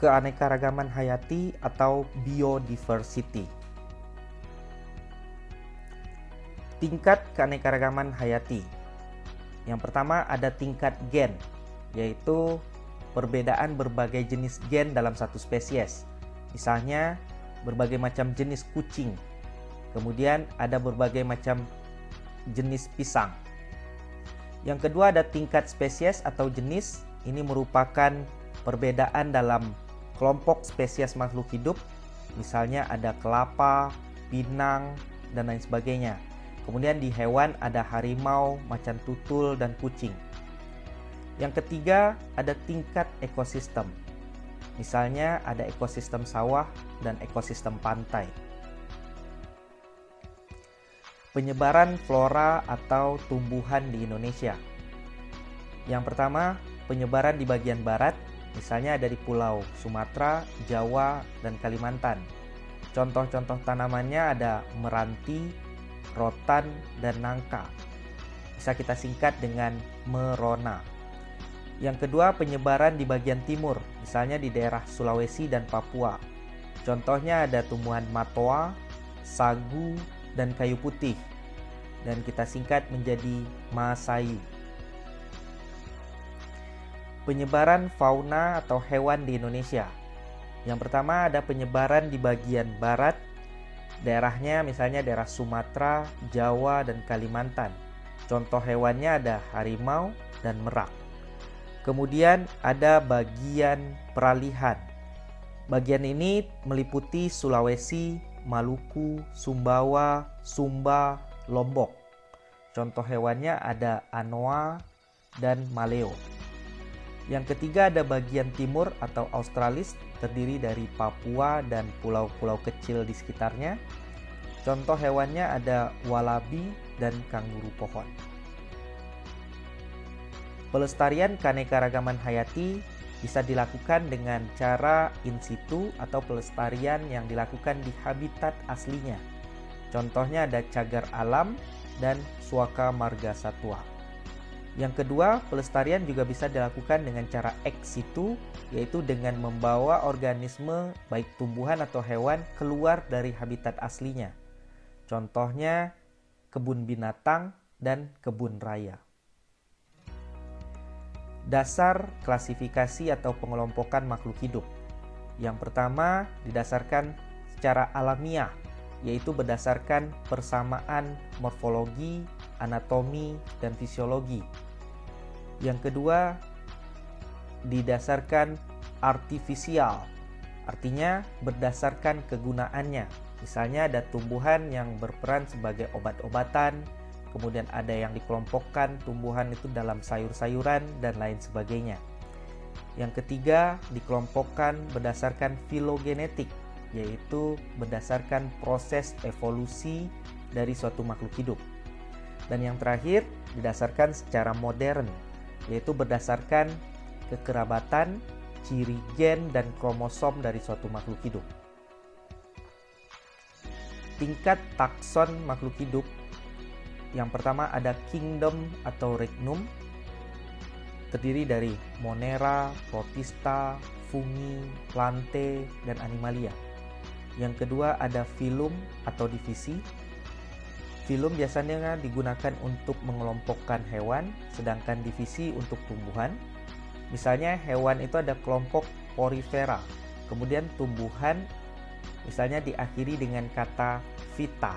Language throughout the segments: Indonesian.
keanekaragaman hayati atau biodiversity. Tingkat keanekaragaman hayati. Yang pertama ada tingkat gen, yaitu perbedaan berbagai jenis gen dalam satu spesies. Misalnya berbagai macam jenis kucing. Kemudian ada berbagai macam jenis pisang. Yang kedua ada tingkat spesies atau jenis. Ini merupakan perbedaan dalam kelompok spesies makhluk hidup. Misalnya ada kelapa, pinang, dan lain sebagainya. Kemudian di hewan ada harimau, macan tutul, dan kucing. Yang ketiga ada tingkat ekosistem. Misalnya ada ekosistem sawah dan ekosistem pantai. Penyebaran flora atau tumbuhan di Indonesia. Yang pertama, penyebaran di bagian barat, misalnya ada di Pulau Sumatera, Jawa, dan Kalimantan. Contoh-contoh tanamannya ada meranti, rotan, dan nangka. Bisa kita singkat dengan merona. Yang kedua, penyebaran di bagian timur, misalnya di daerah Sulawesi dan Papua. Contohnya ada tumbuhan matoa, sagu, dan kayu putih, dan kita singkat menjadi masayu. Penyebaran fauna atau hewan di Indonesia. Yang pertama ada penyebaran di bagian barat, daerahnya misalnya daerah Sumatera, Jawa, dan Kalimantan. Contoh hewannya ada harimau dan merak. Kemudian ada bagian peralihan. Bagian ini meliputi Sulawesi, Maluku, Sumbawa, Sumba, Lombok. Contoh hewannya ada anoa dan maleo. Yang ketiga ada bagian timur atau Australis, terdiri dari Papua dan pulau-pulau kecil di sekitarnya. Contoh hewannya ada walabi dan kanguru pohon. Pelestarian keanekaragaman hayati bisa dilakukan dengan cara in situ atau pelestarian yang dilakukan di habitat aslinya. Contohnya ada cagar alam dan suaka marga satwa. Yang kedua, pelestarian juga bisa dilakukan dengan cara ex situ, yaitu dengan membawa organisme baik tumbuhan atau hewan keluar dari habitat aslinya. Contohnya kebun binatang dan kebun raya. Dasar klasifikasi atau pengelompokan makhluk hidup. Yang pertama didasarkan secara alamiah, yaitu berdasarkan persamaan morfologi, anatomi, dan fisiologi. Yang kedua didasarkan artifisial, artinya berdasarkan kegunaannya. Misalnya ada tumbuhan yang berperan sebagai obat-obatan, kemudian ada yang dikelompokkan tumbuhan itu dalam sayur-sayuran dan lain sebagainya. Yang ketiga dikelompokkan berdasarkan filogenetik, yaitu berdasarkan proses evolusi dari suatu makhluk hidup. Dan yang terakhir didasarkan secara modern, yaitu berdasarkan kekerabatan, ciri gen, dan kromosom dari suatu makhluk hidup. Tingkat takson makhluk hidup. Yang pertama ada kingdom atau regnum, terdiri dari Monera, Protista, Fungi, Plante, dan Animalia. Yang kedua ada filum atau divisi. Filum biasanya digunakan untuk mengelompokkan hewan, sedangkan divisi untuk tumbuhan. Misalnya hewan itu ada kelompok Porifera, kemudian tumbuhan misalnya diakhiri dengan kata vita.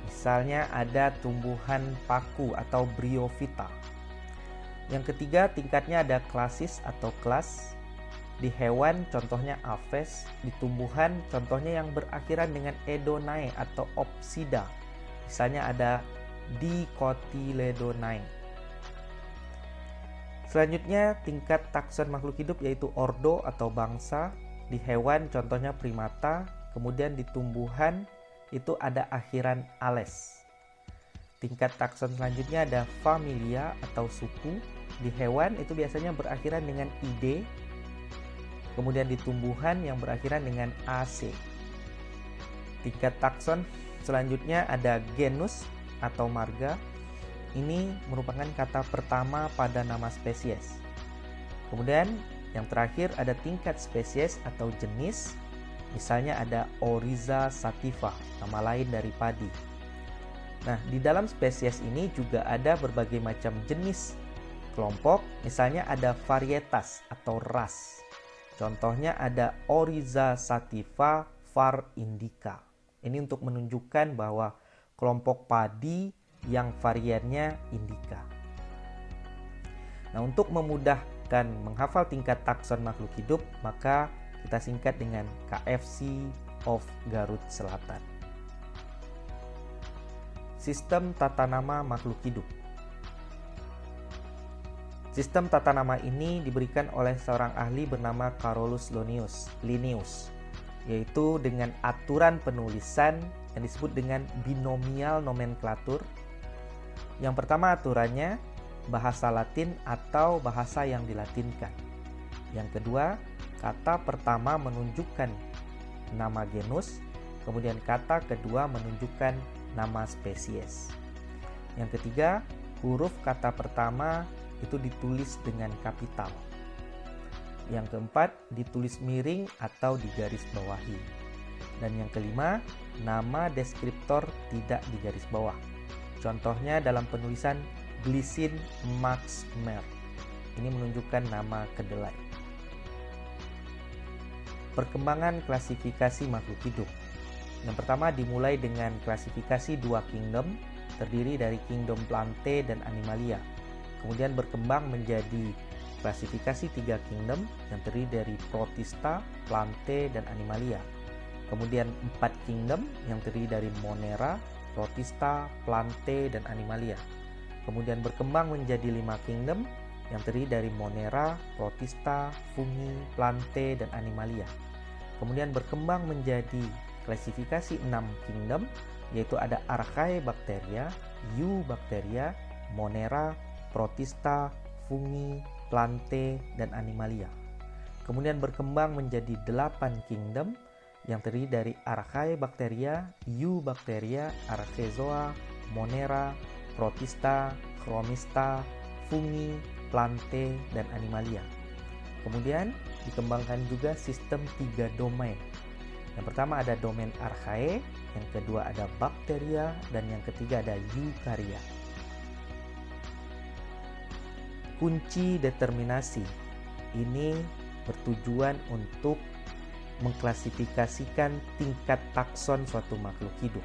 Misalnya ada tumbuhan paku atau bryophyta. Yang ketiga tingkatnya ada klasis atau kelas. Di hewan contohnya Aves, di tumbuhan contohnya yang berakhiran dengan edonae atau Opsida. Misalnya ada Dicotyledonae. Selanjutnya tingkat takson makhluk hidup yaitu ordo atau bangsa. Di hewan contohnya primata, kemudian di tumbuhan itu ada akhiran ales. Tingkat takson selanjutnya ada familia atau suku. Di hewan itu biasanya berakhiran dengan id. Kemudian di tumbuhan yang berakhiran dengan ac. Tingkat takson selanjutnya ada genus atau marga. Ini merupakan kata pertama pada nama spesies. Kemudian Yang terakhir ada tingkat spesies atau jenis. Misalnya ada Oryza sativa, nama lain dari padi. Nah, di dalam spesies ini juga ada berbagai macam jenis kelompok, misalnya ada varietas atau ras. Contohnya ada Oryza sativa var indica. Ini untuk menunjukkan bahwa kelompok padi yang variannya indica. Nah, untuk memudahkan menghafal tingkat takson makhluk hidup, maka kita singkat dengan KFC of Garut Selatan. Sistem tata nama makhluk hidup. Sistem tata nama ini diberikan oleh seorang ahli bernama Carolus Linnaeus, yaitu dengan aturan penulisan yang disebut dengan binomial nomenklatur. Yang pertama aturannya bahasa Latin atau bahasa yang dilatinkan. Yang kedua, kata pertama menunjukkan nama genus, kemudian kata kedua menunjukkan nama spesies. Yang ketiga, huruf kata pertama itu ditulis dengan kapital. Yang keempat, ditulis miring atau digaris bawahi. Dan yang kelima, nama deskriptor tidak digaris bawah. Contohnya dalam penulisan Glycine Max Mer. Ini menunjukkan nama kedelai. Perkembangan klasifikasi makhluk hidup. Yang pertama dimulai dengan klasifikasi dua kingdom, terdiri dari kingdom Plantae dan Animalia. Kemudian berkembang menjadi klasifikasi tiga kingdom yang terdiri dari Protista, Plantae, dan Animalia. Kemudian 4 kingdom yang terdiri dari Monera, Protista, Plantae, dan Animalia. Kemudian berkembang menjadi 5 kingdom yang terdiri dari Monera, Protista, Fungi, Plantae, dan Animalia. Kemudian berkembang menjadi klasifikasi 6 kingdom, yaitu ada Archaebacteria, Eubacteria, Monera, Protista, Fungi, Plantae, dan Animalia. Kemudian berkembang menjadi 8 kingdom yang terdiri dari Archaebacteria, Eubacteria, Archezoa, Monera, Protista, Chromista, Fungi, Plantae, dan Animalia. Kemudian dikembangkan juga sistem 3 domain. Yang pertama ada domain Archaea, yang kedua ada Bacteria, dan yang ketiga ada Eukarya. Kunci determinasi ini bertujuan untuk mengklasifikasikan tingkat takson suatu makhluk hidup.